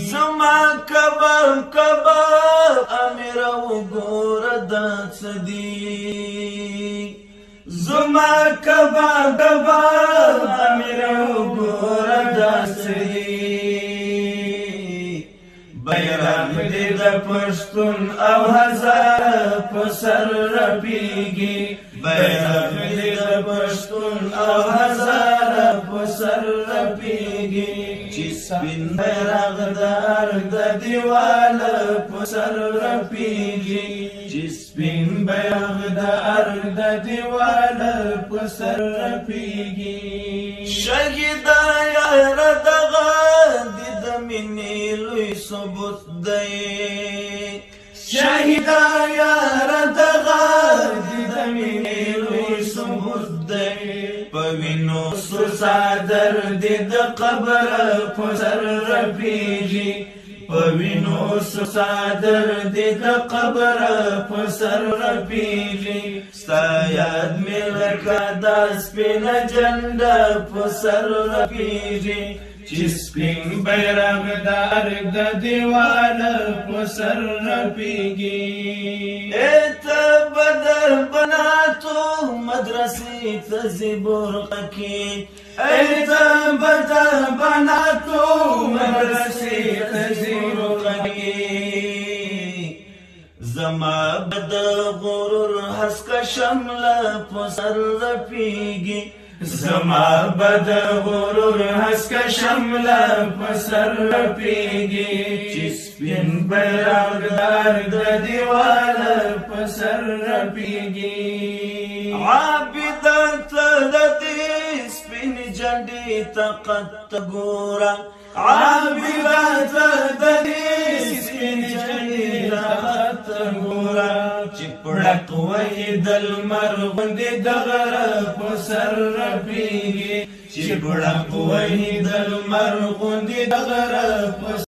زما کباب امیر وګور د صدی زما کباب امیر وګور د صدی بیرغ دې د پښتون او هزار په سر رپیږي بیرغ دې د پښتون او هزار په سر رپیږي چې سپین بیرغ د ارګ دیوال په سر رپیږي چې سپین بیرغ د ارګ دیوال په سر رپیږي شهید یار دغه د مینې لوی ثبوت دی شهید یار دغه د مینې لوی ثبوت دی پوینو صادر د قبر په سر رپیږي پوینو صادر د قبر په سر رپیږي ستا یاد مې لکه د سپینه جنډه په سر رپیږي چې سپین بیرغ د ارګ د دیوال په سر رپیږي ته بد بناتو مدرسې ته ځي برقه کې ته بد بناتو مدرسې ته ځي برقه کې زما بد غرور هسکه شمله په سر رپیږي زما بد غرور هسکه شمله په سر رپیږي چې سپین بیرغ د دیوال په سر رپیږي عابد ته د دې سپین جنډې طاقت ګوره عابد ته د دې سپین جنډې طاقت ګوره چې پړق وهي د لمر غوندې د غره په سر رپیږي چې پړق وهي د لمر غوندې د غره په